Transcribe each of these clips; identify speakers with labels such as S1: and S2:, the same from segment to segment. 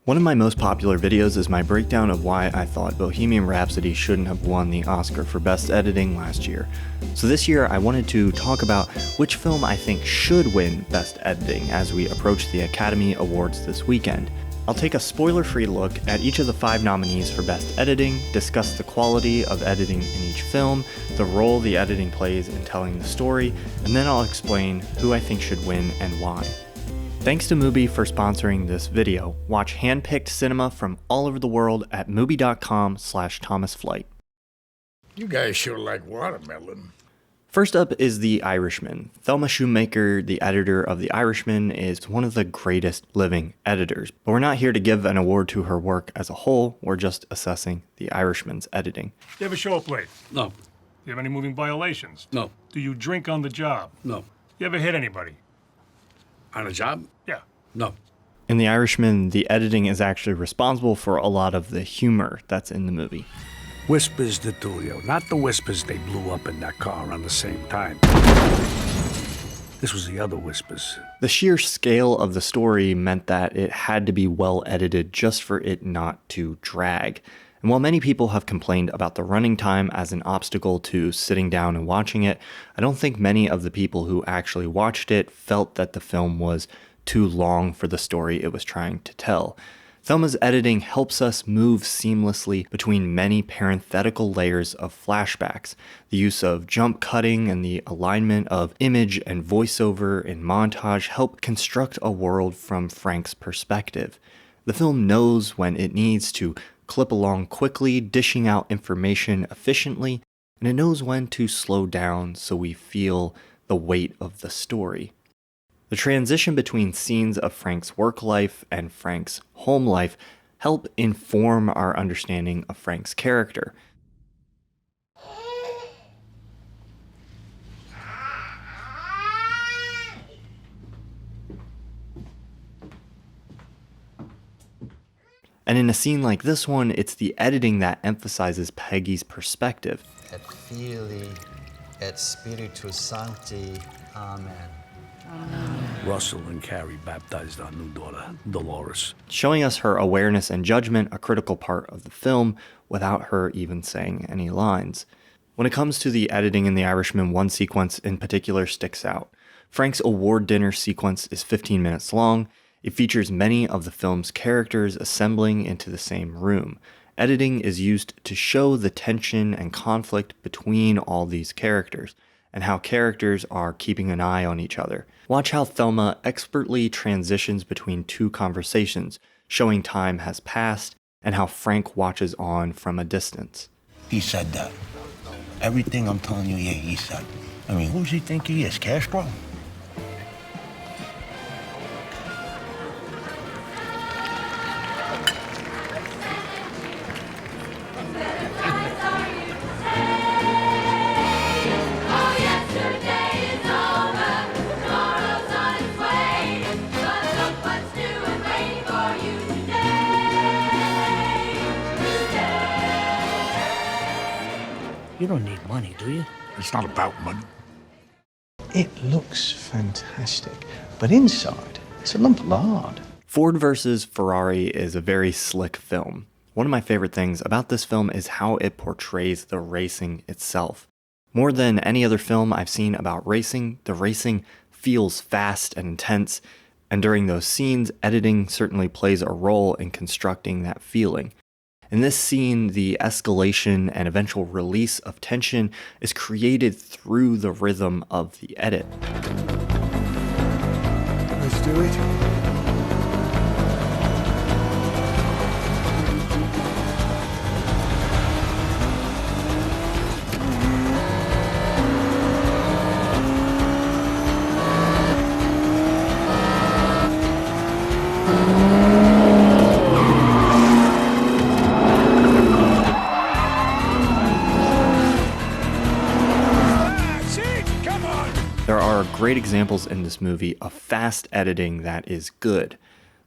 S1: One of my most popular videos is my breakdown of why I thought Bohemian Rhapsody shouldn't have won the Oscar for Best Editing last year. So this year I wanted to talk about which film I think should win Best Editing as we approach the Academy Awards this weekend. I'll take a spoiler-free look at each of the 5 nominees for Best Editing, discuss the quality of editing in each film, the role the editing plays in telling the story, and then I'll explain who I think should win and why. Thanks to Mubi for sponsoring this video. Watch hand-picked cinema from all over the world at mubi.com/thomasflight.
S2: You guys sure like watermelon.
S1: First up is The Irishman. Thelma Schoonmaker, the editor of The Irishman, is one of the greatest living editors. But we're not here to give an award to her work as a whole, we're just assessing The Irishman's editing.
S3: You ever show up late?
S4: No.
S3: Do you have any moving violations?
S4: No.
S3: Do you drink on the job?
S4: No.
S3: You ever hit anybody?
S4: On a job?
S3: Yeah.
S4: No.
S1: In The Irishman, the editing is actually responsible for a lot of the humor that's in the movie.
S5: Whispers to Tulio, not the whispers they blew up in that car around the same time. This was the other whispers.
S1: The sheer scale of the story meant that it had to be well edited just for it not to drag. And while many people have complained about the running time as an obstacle to sitting down and watching it, I don't think many of the people who actually watched it felt that the film was too long for the story it was trying to tell. Thelma's editing helps us move seamlessly between many parenthetical layers of flashbacks. The use of jump cutting and the alignment of image and voiceover in montage help construct a world from Frank's perspective. The film knows when it needs to clip along quickly, dishing out information efficiently, and it knows when to slow down so we feel the weight of the story. The transition between scenes of Frank's work life and Frank's home life help inform our understanding of Frank's character. And in a scene like this one, it's the editing that emphasizes Peggy's perspective.
S6: Et Filii, et Spiritus Sancti. Amen.
S5: Russell and Carrie baptized our new daughter, Dolores.
S1: Showing us her awareness and judgment, a critical part of the film, without her even saying any lines. When it comes to the editing in The Irishman, one sequence in particular sticks out. Frank's award dinner sequence is 15 minutes long. It features many of the film's characters assembling into the same room. Editing is used to show the tension and conflict between all these characters, and how characters are keeping an eye on each other. Watch how Thelma expertly transitions between two conversations, showing time has passed, and how Frank watches on from a distance.
S7: He said that. Everything I'm telling you, yeah, he said. I mean, who does he think he is, Castro?
S8: You don't need money, do you?
S2: It's not about money.
S9: It looks fantastic, but inside, it's a lump of lard.
S1: Ford vs. Ferrari is a very slick film. One of my favorite things about this film is how it portrays the racing itself. More than any other film I've seen about racing, the racing feels fast and intense, and during those scenes, editing certainly plays a role in constructing that feeling. In this scene, the escalation and eventual release of tension is created through the rhythm of the edit.
S2: Let's do it.
S1: There are great examples in this movie of fast editing that is good.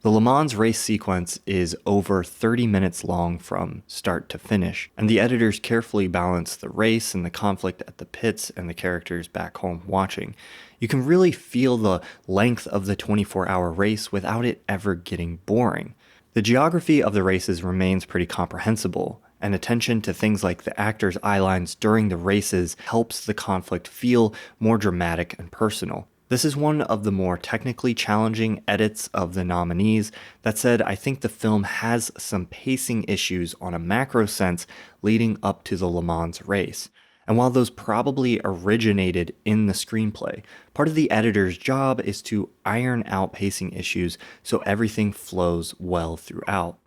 S1: The Le Mans race sequence is over 30 minutes long from start to finish, and the editors carefully balance the race and the conflict at the pits and the characters back home watching. You can really feel the length of the 24-hour race without it ever getting boring. The geography of the races remains pretty comprehensible, and attention to things like the actors' eye lines during the races helps the conflict feel more dramatic and personal. This is one of the more technically challenging edits of the nominees. That said, I think the film has some pacing issues on a macro sense leading up to the Le Mans race. And while those probably originated in the screenplay, part of the editor's job is to iron out pacing issues so everything flows well throughout.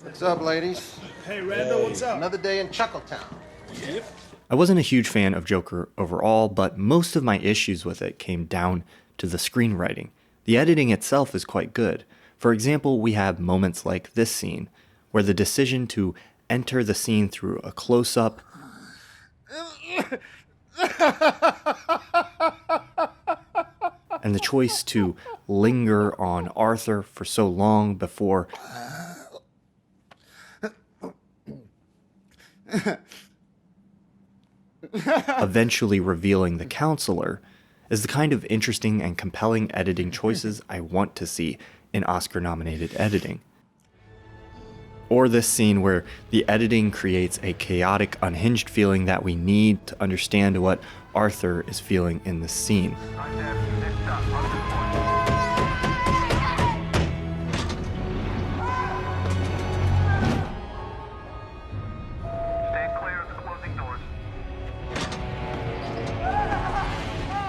S10: What's up, ladies?
S2: Hey, Randall, what's up?
S10: Another day in Chuckletown.
S1: I wasn't a huge fan of Joker overall, but most of my issues with it came down to the screenwriting. The editing itself is quite good. For example, we have moments like this scene, where the decision to enter the scene through a close-up and the choice to linger on Arthur for so long before eventually revealing the counselor is the kind of interesting and compelling editing choices I want to see in Oscar-nominated editing. Or this scene where the editing creates a chaotic, unhinged feeling that we need to understand what Arthur is feeling in this scene.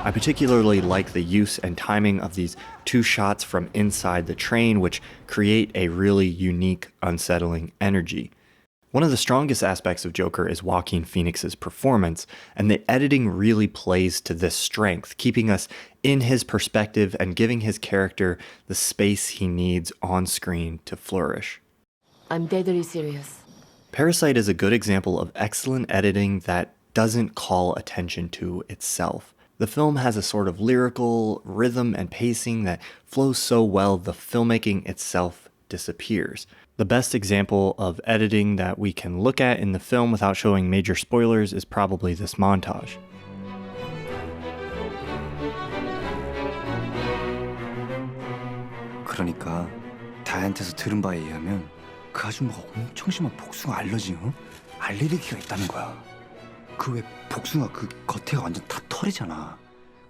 S1: I particularly like the use and timing of these two shots from inside the train, which create a really unique, unsettling energy. One of the strongest aspects of Joker is Joaquin Phoenix's performance, and the editing really plays to this strength, keeping us in his perspective and giving his character the space he needs on screen to flourish.
S11: I'm deadly serious.
S1: Parasite is a good example of excellent editing that doesn't call attention to itself. The film has a sort of lyrical rhythm and pacing that flows so well the filmmaking itself disappears. The best example of editing that we can look at in the film without showing major spoilers is probably this montage.
S12: 그러니까 다한테서 들은 바에 의하면 그 아줌마가 엄청 심한 복숭아 알러지, 알레르기가 있다는 거야. 그 왜 복숭아 그 겉에가 완전 다 털이잖아.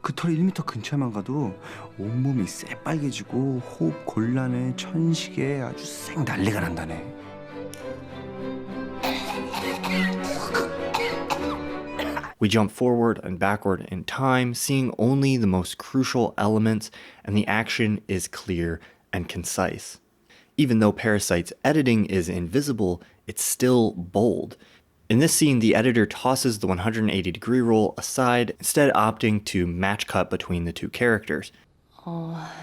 S12: 그 털이 1m 근처에만 가도 온몸이 새빨개지고 호흡 곤란해, 천식에 아주 쌩 난리가 난다네.
S1: We jump forward and backward in time, seeing only the most crucial elements, and the action is clear and concise. Even though Parasite's editing is invisible, it's still bold. In this scene, the editor tosses the 180-degree rule aside, instead opting to match cut between the two characters.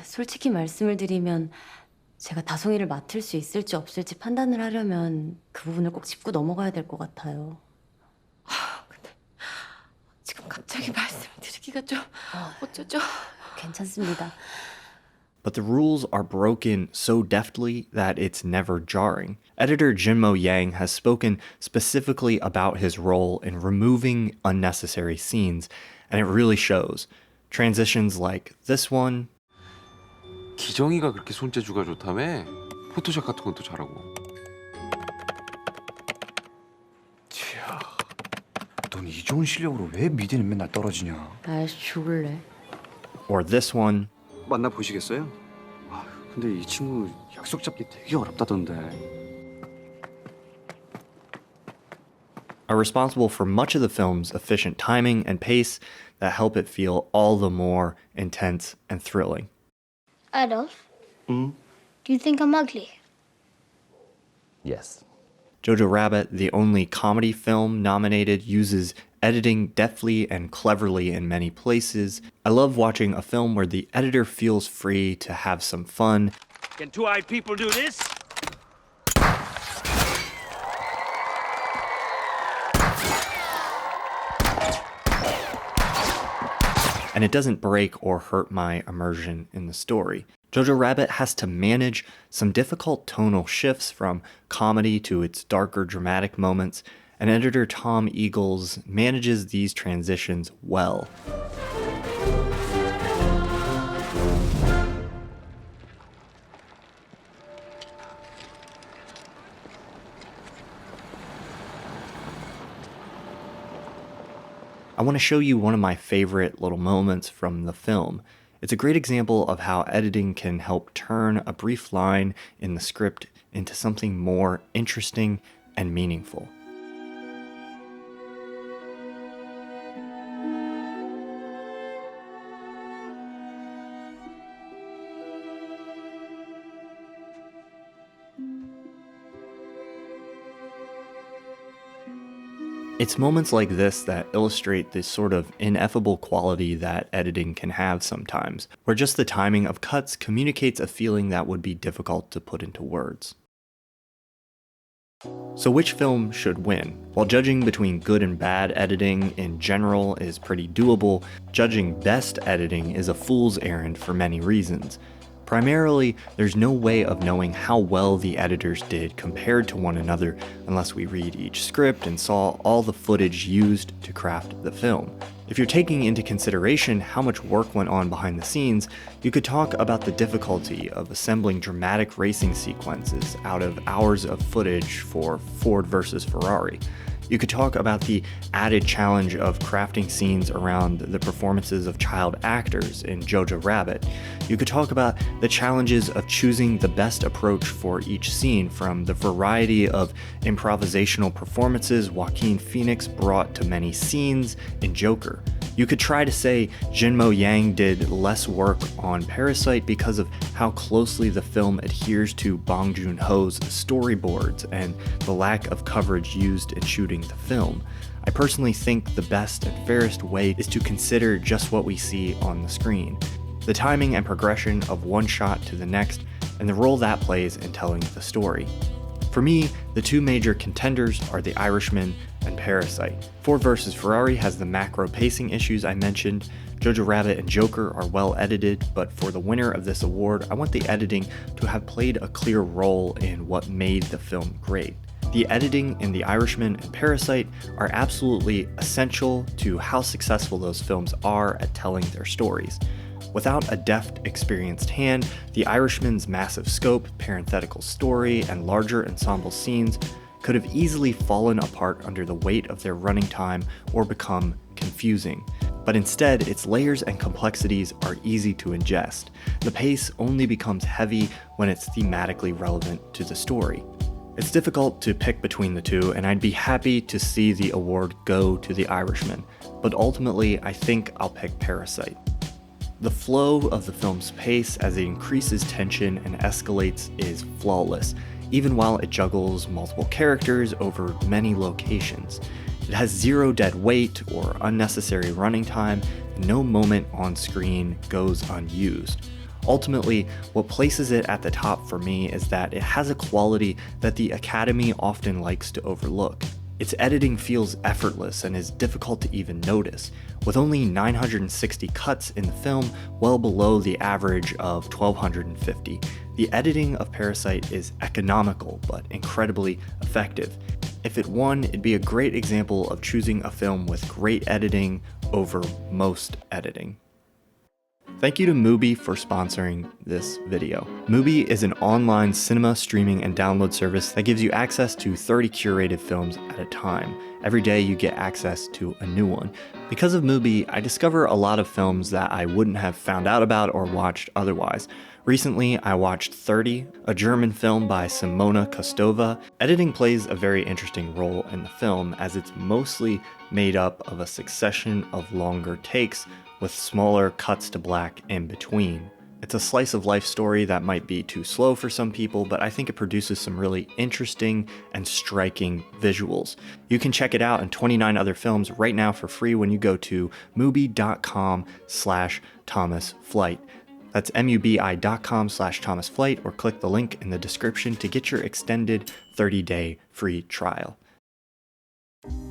S11: 솔직히 말씀을 드리면 제가 다송이를 맡을 수 있을지 없을지 판단을 하려면 그 부분을 꼭 짚고 넘어가야 될 것 같아요. 근데 지금 갑자기 말씀드리기가 좀 어쩌죠? 괜찮습니다.
S1: But the rules are broken so deftly that it's never jarring. Editor Jinmo Yang has spoken specifically about his role in removing unnecessary scenes, and it really shows. Transitions like this one,
S13: 기정이가 그렇게 손재주가 좋다며? 포토샵 같은 것도 잘하고.
S12: 치야, 넌 이 좋은 실력으로 왜 미대는 맨날 떨어지냐?
S11: 아이씨 죽을래.
S1: or this one,
S12: 만나 보시겠어요? 근데 이 친구 약속 잡기 되게 어렵다던데.
S1: are responsible for much of the film's efficient timing and pace that help it feel all the more intense and thrilling.
S14: Adolf? Do you think I'm ugly?
S15: Yes.
S1: JoJo Rabbit, the only comedy film nominated, uses editing deftly and cleverly in many places. I love watching a film where the editor feels free to have some fun.
S16: Can two-eyed people do this?
S1: And it doesn't break or hurt my immersion in the story. JoJo Rabbit has to manage some difficult tonal shifts from comedy to its darker dramatic moments, and editor Tom Eagles manages these transitions well. want to show you one of my favorite little moments from the film. It's a great example of how editing can help turn a brief line in the script into something more interesting and meaningful. It's moments like this that illustrate this sort of ineffable quality that editing can have sometimes, where just the timing of cuts communicates a feeling that would be difficult to put into words. So which film should win? While judging between good and bad editing in general is pretty doable, judging best editing is a fool's errand for many reasons. Primarily, there's no way of knowing how well the editors did compared to one another unless we read each script and saw all the footage used to craft the film. If you're taking into consideration how much work went on behind the scenes, you could talk about the difficulty of assembling dramatic racing sequences out of hours of footage for Ford versus Ferrari. You could talk about the added challenge of crafting scenes around the performances of child actors in JoJo Rabbit. You could talk about the challenges of choosing the best approach for each scene from the variety of improvisational performances Joaquin Phoenix brought to many scenes in Joker. You could try to say Jinmo Yang did less work on Parasite because of how closely the film adheres to Bong Joon-ho's storyboards and the lack of coverage used in shooting the film. I personally think the best and fairest way is to consider just what we see on the screen, the timing and progression of one shot to the next, and the role that plays in telling the story. For me, the two major contenders are The Irishman and Parasite. Ford vs. Ferrari has the macro pacing issues I mentioned. JoJo Rabbit and Joker are well edited, but for the winner of this award, I want the editing to have played a clear role in what made the film great. The editing in The Irishman and Parasite are absolutely essential to how successful those films are at telling their stories. Without a deft, experienced hand, The Irishman's massive scope, parenthetical story, and larger ensemble scenes could have easily fallen apart under the weight of their running time or become confusing. But instead, its layers and complexities are easy to ingest. The pace only becomes heavy when it's thematically relevant to the story. It's difficult to pick between the two, and I'd be happy to see the award go to The Irishman, but ultimately I think I'll pick Parasite. The flow of the film's pace as it increases tension and escalates is flawless, even while it juggles multiple characters over many locations. It has zero dead weight or unnecessary running time, and no moment on screen goes unused. Ultimately, what places it at the top for me is that it has a quality that the Academy often likes to overlook. Its editing feels effortless and is difficult to even notice, with only 960 cuts in the film, well below the average of 1,250. The editing of Parasite is economical but incredibly effective. If it won, it'd be a great example of choosing a film with great editing over most editing. Thank you to Mubi for sponsoring this video. Mubi is an online cinema streaming and download service that gives you access to 30 curated films at a time. Every day you get access to a new one. Because of Mubi, I discover a lot of films that I wouldn't have found out about or watched otherwise. Recently, I watched 30, a German film by Simona Kostova. Editing plays a very interesting role in the film as it's mostly made up of a succession of longer takes with smaller cuts to black in between. It's a slice of life story that might be too slow for some people, but I think it produces some really interesting and striking visuals. You can check it out and 29 other films right now for free when you go to mubi.com/ThomasFlight. That's mubi.com/ThomasFlight, or click the link in the description to get your extended 30-day free trial.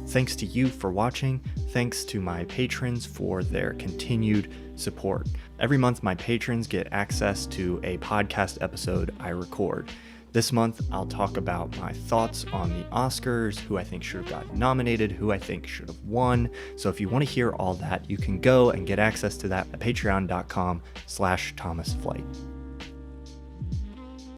S1: Thanks to you for watching. Thanks to my patrons for their continued support. Every month, my patrons get access to a podcast episode I record. This month, I'll talk about my thoughts on the Oscars, who I think should have gotten nominated, who I think should have won. So if you want to hear all that, you can go and get access to that at patreon.com/ThomasFlight.